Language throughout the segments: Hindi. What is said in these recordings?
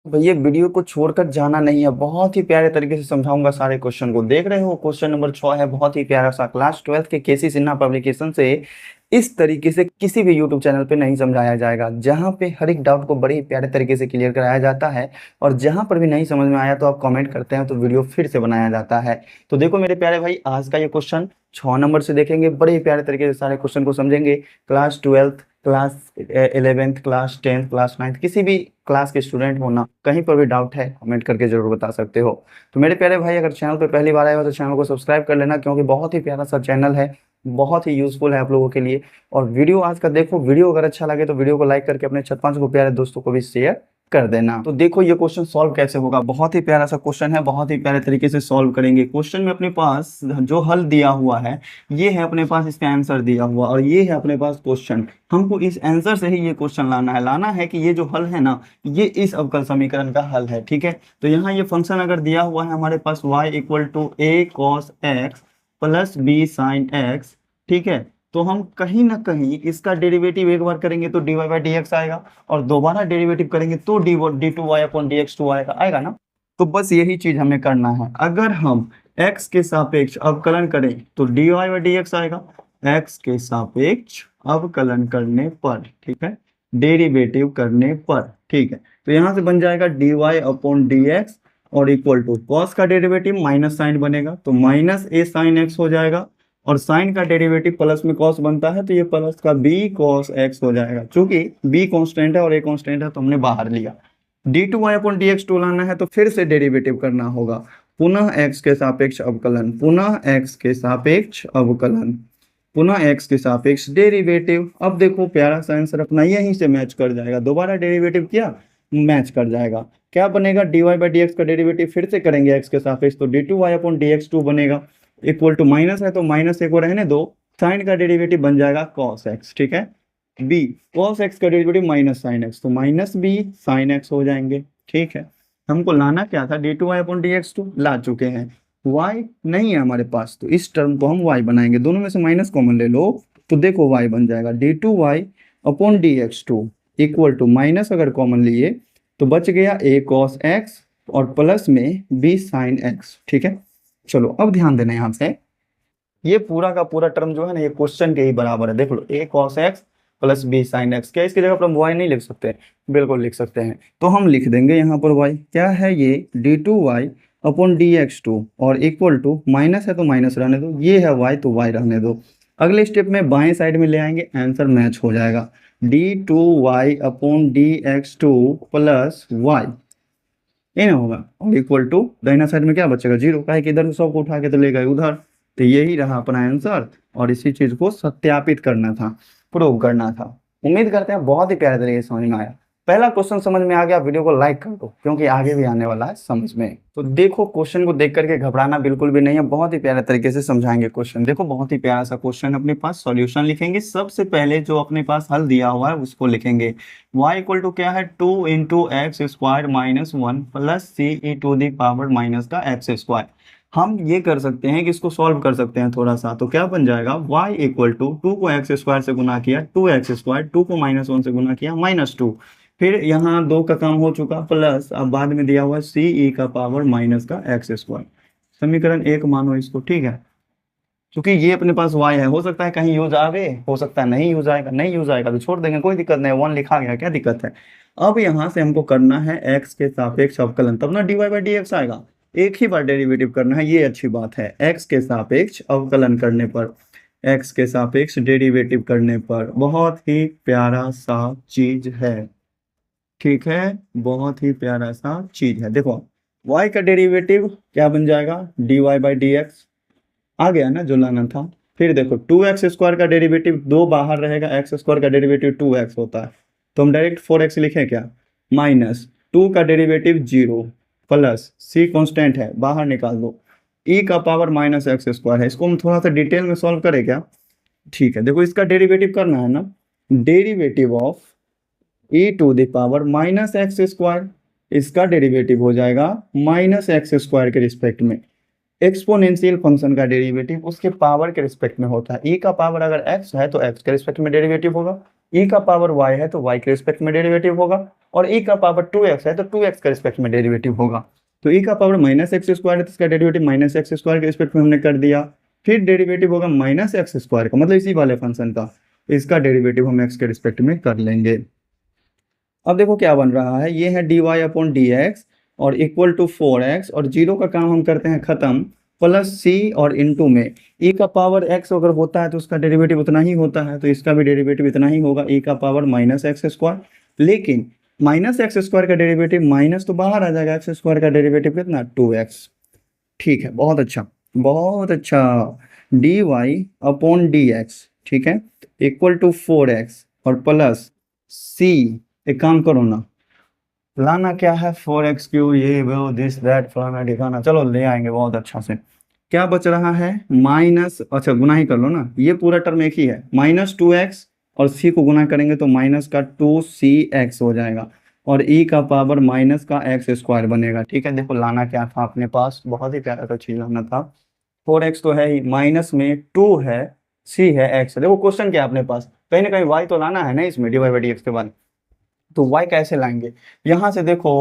भैया वीडियो को छोड़कर जाना नहीं है, बहुत ही प्यारे तरीके से समझाऊंगा सारे क्वेश्चन को। देख रहे हो क्वेश्चन नंबर 6 है, बहुत ही प्यारा सा क्लास 12 के केसी सिन्हा पब्लिकेशन से। इस तरीके से किसी भी यूट्यूब चैनल पे नहीं समझाया जाएगा, जहां पे हर एक डाउट को बड़े ही प्यारे तरीके से क्लियर कराया जाता है। और जहां पर भी नहीं समझ में आया तो आप कमेंट करते हैं तो वीडियो फिर से बनाया जाता है। तो देखो मेरे प्यारे भाई, आज का ये क्वेश्चन 6 नंबर से देखेंगे, बड़े ही प्यारे तरीके से सारे क्वेश्चन को समझेंगे। Class 12, class 11th, class 10th, class 9th, किसी भी क्लास के स्टूडेंट हो ना, कहीं पर भी डाउट है कमेंट करके जरूर बता सकते हो। तो मेरे प्यारे भाई, अगर चैनल पे पहली बार आए हो तो चैनल को सब्सक्राइब कर लेना, क्योंकि बहुत ही प्यारा सा चैनल है, बहुत ही यूजफुल है आप लोगों के लिए। और वीडियो आज का देखो, वीडियो अगर अच्छा लगे तो वीडियो को लाइक करके अपने 4-5 को प्यारे दोस्तों को भी शेयर कर देना। तो देखो ये क्वेश्चन सॉल्व कैसे होगा, बहुत ही प्यारा सा क्वेश्चन है, बहुत ही प्यारे तरीके से सॉल्व करेंगे। क्वेश्चन में अपने पास जो हल दिया हुआ है ये है अपने पास, इसका आंसर दिया हुआ, और ये है अपने पास क्वेश्चन। हमको इस आंसर से ही ये क्वेश्चन लाना है कि ये जो हल है ना, ये इस अवकल समीकरण का हल है। ठीक है, तो यहाँ ये फंक्शन अगर दिया हुआ है हमारे पास y equal to a cos x plus b sin x, ठीक है, तो हम कहीं ना कहीं इसका डेरिवेटिव एक बार करेंगे तो dy बाई डी एक्स आएगा, और दोबारा डेरिवेटिव करेंगे तो d two y upon D x two आएगा ना। तो बस यही चीज हमें करना है। अगर हम x के सापेक्ष अवकलन करें तो dy बाई डी एक्स आएगा, x के सापेक्ष अवकलन करने पर, ठीक है, डेरिवेटिव करने पर, ठीक है। तो यहां से बन जाएगा dy अपॉन डी एक्स, और इक्वल टू कॉस का डेरिवेटिव माइनस साइन बनेगा तो माइनस ए साइन एक्स हो जाएगा, और साइन का डेरिवेटिव प्लस में कॉस बनता है तो ये प्लस का बी कॉस एक्स हो जाएगा। चूंकि बी कांस्टेंट है और ए कांस्टेंट है तो हमने बाहर लिया। D two y upon D x two लाना है तो फिर से डेरिवेटिव करना होगा, पुनः एक्स के सापेक्ष अवकलन, पुनः एक्स के सापेक्ष अवकलन, पुनः एक्स के सापेक्ष डेरिवेटिव। अब देखो प्यारा सा आंसर अपना यहीं से मैच कर जाएगा, दोबारा डेरिवेटिव किया मैच कर जाएगा। क्या बनेगा, d y by d x का डेरिवेटिव फिर से करेंगे एक्स के सापेक्ष तो d two y upon D x two बनेगा, इक्वल टू माइनस है तो माइनस एक को रहने दो, साइन का डेरिवेटिव बन जाएगा कॉस एक्स, ठीक है, बी कॉस एक्स का डेरिवेटिव माइनस साइन एक्स तो माइनस बी साइन एक्स हो जाएंगे। ठीक है, हमको लाना क्या था, D two y upon D x two ला चुके हैं, y नहीं है हमारे पास तो इस टर्म को हम y बनाएंगे, दोनों में से माइनस कॉमन ले लो तो देखो y बन जाएगा d two y upon D x two, equal to minus अगर कॉमन लिए तो बच गया a cos x और प्लस में b sin x। ठीक है, चलो अब ध्यान देना, यहाँ से ये पूरा का पूरा टर्म जो है ना, ये क्वेश्चन के ही बराबर है। देख लो a cos x plus b sin x, क्या इसकी जगह पर हम y नहीं लिख सकते, बिल्कुल लिख सकते हैं। तो हम लिख देंगे यहाँ पर y क्या है, ये d two y upon D x two, और इक्वल टू माइनस है तो माइनस रहने दो, ये है y तो y रहने दो। अगले स्टेप में बाएं साइड में ले आएंगे, आंसर मैच हो जाएगा, d two y upon D x two plus y, ये ना होगा, और इक्वल टू दाहिना साइड में क्या बचेगा, जीरो, का है कि इधर सब को उठा के तो ले गए उधर। तो यही रहा अपना आंसर, और इसी चीज को सत्यापित करना था, प्रूव करना था। उम्मीद करते हैं बहुत ही प्यारे तरीके से समझ में आया। पहला क्वेश्चन समझ में आ गया, वीडियो को लाइक कर दो क्योंकि आगे भी आने वाला है समझ में। तो देखो क्वेश्चन को देख करके घबराना बिल्कुल भी नहीं है, बहुत ही प्यारे तरीके से समझाएंगे क्वेश्चन। देखो बहुत ही प्यारा सा क्वेश्चन, अपने पास सॉल्यूशन लिखेंगे। सबसे पहले जो अपने पास हल दिया हुआ है उसको लिखेंगे। y इक्वल टू क्या है, 2 into x square minus one plus c e to the power minus का एक्स स्क्वायर। हम ये कर सकते हैं कि इसको सॉल्व कर सकते हैं थोड़ा सा, तो क्या बन जाएगा, y इक्वल टू 2 को एक्स स्क्वायर से गुना किया 2x स्क्वायर, 2 को माइनस वन से गुना किया -2, फिर यहाँ 2 का काम हो चुका प्लस, अब बाद में दिया हुआ सी ई का पावर माइनस का एक्स स्क्वायर। समीकरण 1 मानो इसको, ठीक है, क्योंकि ये अपने पास y है, हो सकता है कहीं यूज आवे, हो सकता है नहीं यूज आएगा, नहीं यूज आएगा तो छोड़ देंगे, कोई दिक्कत नहीं, 1 लिखा गया, क्या दिक्कत है। अब यहाँ से हमको करना है x के सापेक्ष अवकलन, तब ना dy बाई डी एक्स आएगा, एक ही बार डेरिवेटिव करना है, ये अच्छी बात है। x के सापेक्ष अवकलन करने पर, x के सापेक्ष डेरिवेटिव करने पर, बहुत ही प्यारा सा चीज है, ठीक है, बहुत ही प्यारा सा चीज है। देखो y का डेरिवेटिव क्या बन जाएगा, dy बाई डी एक्स आ गया ना जो लाना था। फिर देखो 2x स्क्वायर का डेरिवेटिव, 2 बाहर रहेगा, x स्क्वायर का डेरिवेटिव 2x होता है, तो हम डायरेक्ट 4x लिखें क्या, माइनस 2 का डेरिवेटिव 0 प्लस c कांस्टेंट है बाहर निकाल दो, e का पावर माइनस एक्स स्क्वायर है। इसको हम थोड़ा सा डिटेल में सॉल्व करें क्या, ठीक है, देखो इसका डेरिवेटिव करना है ना, derivative of e to the power minus x square, इसका डेरिवेटिव हो जाएगा माइनस एक्स स्क्वायर के रिस्पेक्ट में। एक्सपोनेंशियल फंक्शन का डेरिवेटिव उसके पावर के रिस्पेक्ट में होता है, e का पावर अगर x है तो x के रिस्पेक्ट में डेरिवेटिव होगा, e का पावर y है तो y के रिस्पेक्ट में डेरिवेटिव होगा, और e का पावर 2x है तो 2x के रिस्पेक्ट में डेरिवेटिव होगा। तो e का पावर माइनस एक्स स्क्वायर है तो इसका डेरिवेटिव माइनस एक्स स्क्वायर के रिस्पेक्ट में हमने कर दिया। फिर डेरिवेटिव होगा माइनस एक्स स्क्वायर का, मतलब इसी वाले फंक्शन का, इसका डेरिवेटिव हम x के रिस्पेक्ट में कर लेंगे। अब देखो क्या बन रहा है, ये है dy अपॉन डी एक्स और इक्वल टू 4x, और जीरो का काम हम करते हैं खत्म, प्लस c और इनटू में e का पावर x अगर होता है तो उसका डेरिवेटिव उतना ही होता है, तो इसका भी डेरिवेटिव इतना ही होगा, e का पावर माइनस एक्स स्क्वायर। लेकिन माइनस एक्स स्क्वायर का डेरिवेटिव माइनस तो बाहर आ जाएगा, एक्स स्क्वायर का डेरिवेटिव कितना 2x। ठीक है, बहुत अच्छा बहुत अच्छा। dy अपॉन डी एक्स, ठीक है, इक्वल टू 4x और प्लस c, एक काम करो ना, लाना क्या है 4x क्यू, ये वो दिस दैट फलाना ढिकाना, चलो ले आएंगे बहुत अच्छा से। क्या बच रहा है माइनस, अच्छा गुना ही कर लो ना, ये पूरा टर्म एक ही है, माइनस 2x और c को गुना करेंगे तो माइनस का 2cx हो जाएगा, और e का पावर माइनस का एक्स स्क्वायर बनेगा। ठीक है, देखो लाना क्या था अपने पास, बहुत ही प्यारा सा चीज लाना था। 4x तो है ही, माइनस में 2 है, c है, x है। देखो क्वेश्चन क्या है अपने पास, कहीं ना कहीं y तो लाना है ना इसमें, dy बाई डी एक्स के बाद। तो y कैसे लाएंगे, यहां से देखो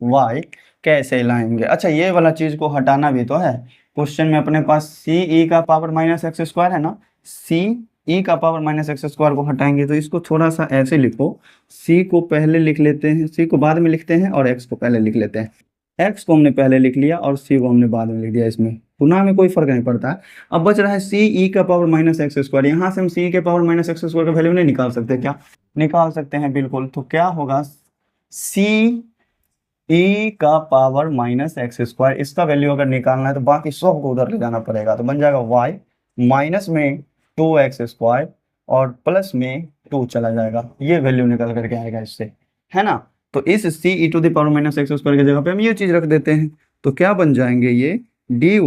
y कैसे लाएंगे। अच्छा, ये वाला चीज को हटाना भी तो है, क्वेश्चन में अपने पास c e का पावर माइनस एक्स स्क्वायर है ना, c e का पावर माइनस एक्स स्क्वायर को हटाएंगे तो इसको थोड़ा सा ऐसे लिखो, c को पहले लिख लेते हैं, c को बाद में लिखते हैं, और x को पहले लिख लेते हैं। x को हमने पहले लिख लिया और c को हमने बाद में लिख दिया, इसमें गुना में कोई फर्क नहीं पड़ता है। अब बच रहा है c e का पावर माइनस एक्स स्क्वायर, यहाँ से हम c के पावर माइनस एक्स स्क्वायर का वैल्यू नहीं निकाल सकते क्या, निकाल सकते हैं बिल्कुल। तो क्या होगा, c e का पावर माइनस एक्स स्क्वायर, इसका वैल्यू अगर निकालना है तो बाकी सब को उधर ले जाना पड़ेगा, तो बन जाएगा y माइनस में 2x स्क्वायर और प्लस में 2 चला जाएगा, ये वैल्यू निकल करके आएगा इससे, है ना। तो इस c e to the power minus x square की जगह पे हम ये चीज रख देते हैं, तो क्या बन जाएंगे ये dy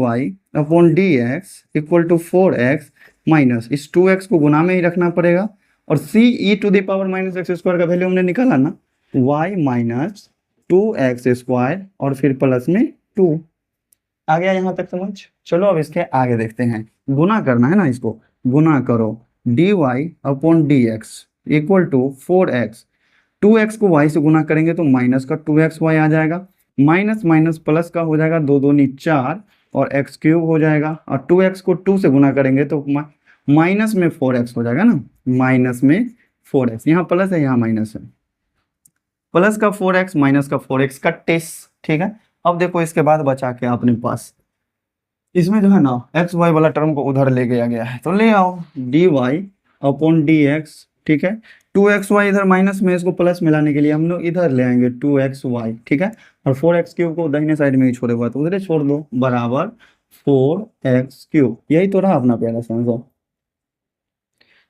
upon D x equal to 4x minus इस 2x को गुना में ही रखना पड़ेगा, और c e to the power minus x square का वैल्यू हमने निकाला ना, y माइनस 2x स्क्वायर और फिर प्लस में 2। आ गया यहाँ तक समझ। चलो अब इसके आगे देखते हैं, गुना करना है ना, इसको गुना करो, dy upon D x equal to 4x, 2x को y से गुना करेंगे तो माइनस का 2xy आ जाएगा, माइनस माइनस प्लस का हो जाएगा, 2 दूनी 4 और x क्यूब हो जाएगा, और 2x को 2 से गुना करेंगे तो माइनस में 4x हो जाएगा ना, माइनस में 4x, यहाँ प्लस है यहाँ माइनस है, प्लस का 4x माइनस का 4x का टेस्ट। ठीक है, अब देखो इसके बाद बचा के अपने पास, इसमें जो है ना एक्स वाई वाला टर्म को उधर ले गया गया है, तो ले आओ dy अपॉन डी एक्स, ठीक है, 2xy इधर माइनस में, इसको प्लस मिलाने के लिए हम लोग इधर ले आएंगे 2xy, ठीक है, और 4x क्यूब को दाहिने साइड में ही छोड़े हुआ तो उधर छोड़ दो, बराबर 4x क्यूब। यही तो रहा अपना प्यारा सा आंसर,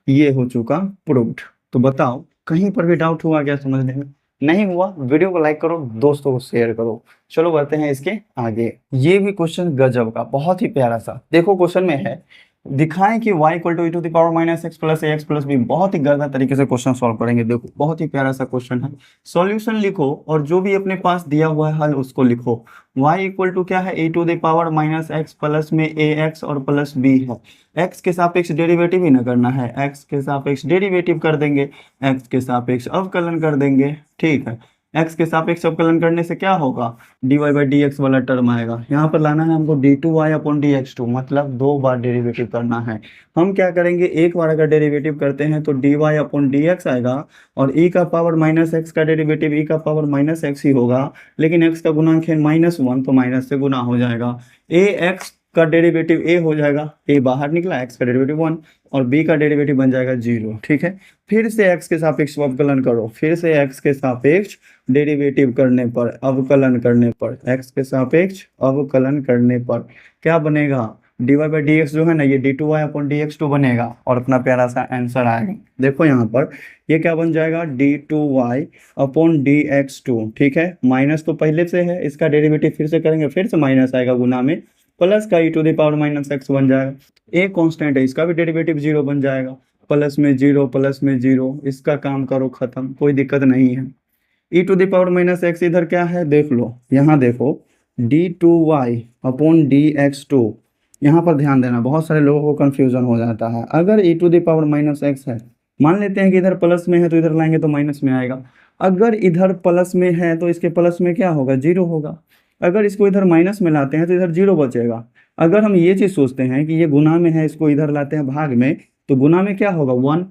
ये हो चुका प्रूव्ड। तो बताओ कहीं पर भी डाउट हुआ क्या समझने में, नहीं हुआ वीडियो को लाइक करो, दोस्तों को शेयर करो। चलो बढ़ते हैं इसके आगे, ये भी क्वेश्चन गजब का, बहुत ही प्यारा सा। देखो क्वेश्चन में है, दिखाएं कि y equal to e to the power minus x plus a x plus b. बहुत ही गंदा तरीके से क्वेश्चन सॉल्व करेंगे, देखो बहुत ही प्यारा सा क्वेश्चन है। सॉल्यूशन लिखो और जो भी अपने पास दिया हुआ है हल उसको लिखो। y इक्वल टू क्या है, e to the power minus x plus में ए एक्स और प्लस बी है। x के सापेक्ष डेरिवेटिव ही ना करना है, x के सापेक्ष डेरिवेटिव कर देंगे, x के सापेक्ष अवकलन कर देंगे। ठीक है, x के सापेक्ष अवकलन करने से क्या होगा, dy बाई डी एक्स वाला टर्म आएगा, यहाँ पर लाना है हमको d2y upon D x to, मतलब 2 बार डेरिवेटिव करना है। हम क्या करेंगे, एक बार अगर डेरिवेटिव करते हैं तो dy अपॉन डी एक्स आएगा, और e का पावर माइनस एक्स का डेरिवेटिव e का पावर माइनस एक्स ही होगा, लेकिन x का गुणांक है -1 तो माइनस से गुना हो जाएगा। ax का डेरिवेटिव a हो जाएगा, a बाहर निकला, x का डेरिवेटिव 1 और b का डेरिवेटिव बन जाएगा 0। ठीक है, फिर से x के सापेक्ष अवकलन करो, फिर से x के सापेक्ष डेरिवेटिव करने पर, अवकलन करने पर, x के सापेक्ष अवकलन करने पर क्या बनेगा, dy बाई डी एक्स जो है ना, ये d2y upon D x two बनेगा, और अपना प्यारा सा आंसर आएगा। देखो यहाँ पर ये क्या बन जाएगा, d2y upon D x to. ठीक है, माइनस तो पहले से है, इसका डेरिवेटिव फिर से करेंगे, फिर से माइनस आएगा गुना में, प्लस का e to the power minus x बन जाएगा, ए कांस्टेंट है, इसका भी डेरिवेटिव 0 बन जाएगा, प्लस में 0 प्लस में 0, इसका काम करो खत्म, कोई दिक्कत नहीं है। e to the power minus x इधर क्या है देख लो, यहाँ देखो d2y upon D x to, यहाँ पर ध्यान देना, बहुत सारे लोगों को कंफ्यूजन हो जाता है। अगर e to the power minus x है मान लेते हैं कि इधर प्लस में है तो इधर लाएंगे तो माइनस में आएगा। अगर इधर प्लस में है तो इसके प्लस में क्या होगा, जीरो होगा। अगर इसको इधर माइनस में लाते हैं तो इधर जीरो बचेगा। अगर हम ये चीज़ सोचते हैं कि ये गुना में है, इसको इधर लाते हैं भाग में, तो गुना में क्या होगा, वन।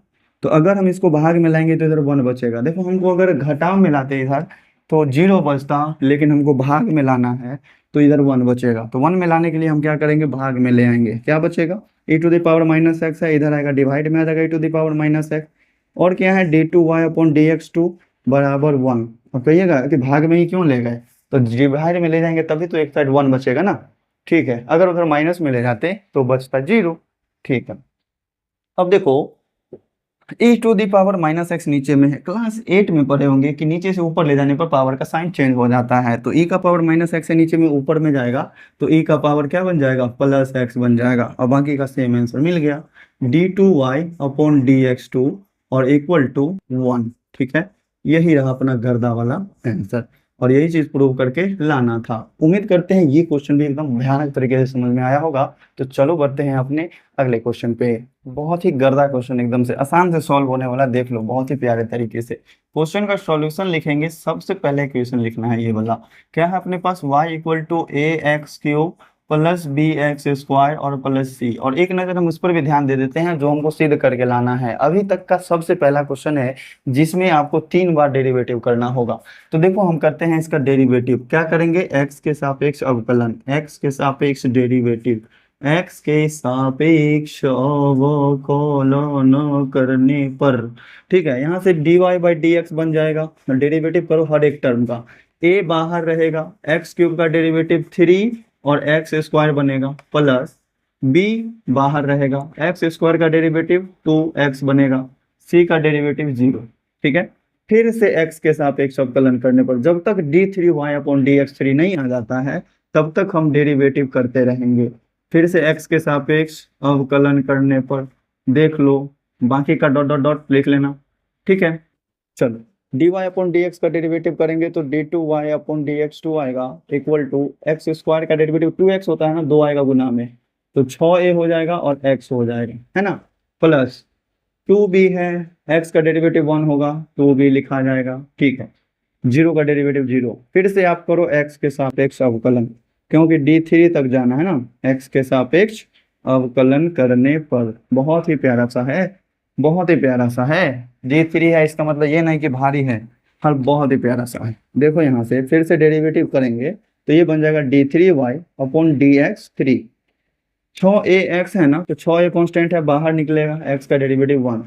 तो अगर हम इसको भाग में लाएंगे तो इधर वन बचेगा। देखो हमको अगर घटाव में लाते इधर तो जीरो बचता, लेकिन हमको भाग में लाना है तो इधर वन बचेगा। तो वन में लाने के लिए हम क्या करेंगे, भाग में ले आएंगे, क्या बचेगा, e to the power minus x है, इधर आएगा डिवाइड में आ जाएगा e to the power minus x. और क्या है, d two y upon D x two बराबर वन। अब कहिएगा कि भाग में ही क्यों ले गए, तो डिवाइड में ले जाएंगे तभी तो एक साइड वन बचेगा ना। ठीक है, अगर उधर माइनस में ले जाते तो बचता जीरो। ठीक है, अब देखो e to the power minus x नीचे में है, क्लास 8 में पढ़े होंगे कि नीचे से ऊपर ले जाने पर पावर का साइन चेंज हो जाता है। तो e का पावर माइनस एक्स से नीचे में ऊपर में जाएगा तो e का पावर क्या बन जाएगा, प्लस एक्स बन जाएगा। और बाकी का सेम आंसर मिल गया, d two y upon D x two और इक्वल टू वन। ठीक है, यही रहा अपना गर्दा वाला आंसर और यही चीज प्रूव करके लाना था। उम्मीद करते हैं ये क्वेश्चन भी एकदम भयानक तरीके से समझ में आया होगा। तो चलो बढ़ते हैं अपने अगले क्वेश्चन पे। बहुत ही गर्दा क्वेश्चन, एकदम से आसान से सॉल्व होने वाला, देख लो बहुत ही प्यारे तरीके से। क्वेश्चन का सॉल्यूशन लिखेंगे, सबसे पहले क्वेश्चन लिखना है ये वाला, क्या है अपने पास, y equal to a x cube plus b x square और प्लस सी। और एक नजर हम उस पर भी ध्यान दे देते हैं जो हमको सिद्ध करके लाना है। अभी तक का सबसे पहला क्वेश्चन है जिसमें आपको 3 बार डेरिवेटिव करना होगा। तो देखो हम करते हैं इसका डेरिवेटिव, क्या करेंगे, x के सापेक्ष अवकलन, x के सापेक्ष डेरिवेटिव, x के सापेक्ष अवकलन करने पर, ठीक है, यहाँ से dy बाई डी एक्स बन जाएगा। डेरिवेटिव करो हर एक टर्म का, a बाहर रहेगा, एक्स क्यूब का डेरिवेटिव 3 और एक्स स्क्वायर बनेगा, प्लस b बाहर रहेगा, एक्स स्क्वायर का डेरिवेटिव 2x बनेगा, c का डेरिवेटिव 0। ठीक है, फिर से x के सापेक्ष अवकलन करने पर, जब तक d3y अपॉन dx3 नहीं आ जाता है तब तक हम डेरिवेटिव करते रहेंगे। फिर से x के सापेक्ष अवकलन करने पर देख लो, बाकी का डॉट डॉट डॉट लिख लेना। ठीक है, चलो dy अपॉन डी का डेरिवेटिव करेंगे तो d2y अपॉन dx2 आएगा इक्वल टू एक्स स्क्वायर का डेरिवेटिव 2x होता है ना, 2 आएगा गुना में तो 6a हो जाएगा और x हो जाएगा, है ना, प्लस 2b है, x का डेरिवेटिव 1 होगा, 2b लिखा जाएगा। ठीक है, 0 का डेरिवेटिव 0। फिर से आप करो x के सापेक्ष अवकलन, क्योंकि d3 तक जाना है ना, x के सापेक्ष अवकलन करने पर, बहुत ही प्यारा सा है, बहुत ही प्यारा सा है। d3 है, इसका मतलब ये नहीं कि भारी है, हर बहुत ही प्यारा सा है। देखो यहाँ से फिर से डेरिवेटिव करेंगे तो ये बन जाएगा d3y अपॉन dx3। 6ax है ना, तो 6a कॉन्स्टेंट है, बाहर निकलेगा, x का डेरिवेटिव 1,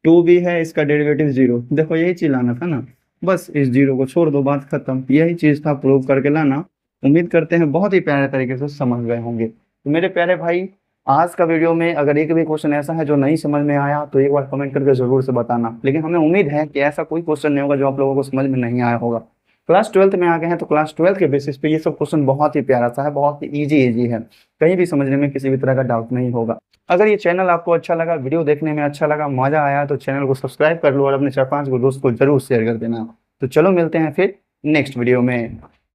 2b है, इसका डेरिवेटिव 0। देखो यही चीज लाना था ना, बस इस 0 को छोड़ दो, बात खत्म। यही चीज था, प्रूव करके लाना। उम्मीद करते हैं बहुत ही प्यारे तरीके से समझ गए होंगे। तो मेरे प्यारे भाई, आज का वीडियो में अगर एक भी क्वेश्चन ऐसा है जो नहीं समझ में आया तो एक बार कमेंट करके जरूर से बताना। लेकिन हमें उम्मीद है कि ऐसा कोई क्वेश्चन नहीं होगा जो आप लोगों को समझ में नहीं आया होगा। क्लास 12th में आ गए हैं तो क्लास 12th के बेसिस पे ये सब क्वेश्चन बहुत ही प्यारा सा है, बहुत ही इजी है, कहीं भी समझने में किसी भी तरह का डाउट नहीं होगा। अगर ये चैनल आपको अच्छा लगा, वीडियो देखने में अच्छा लगा, मजा आया, तो चैनल को सब्सक्राइब कर लो और अपने 4-5 दोस्त को जरूर शेयर कर देना। तो चलो मिलते हैं फिर नेक्स्ट वीडियो में।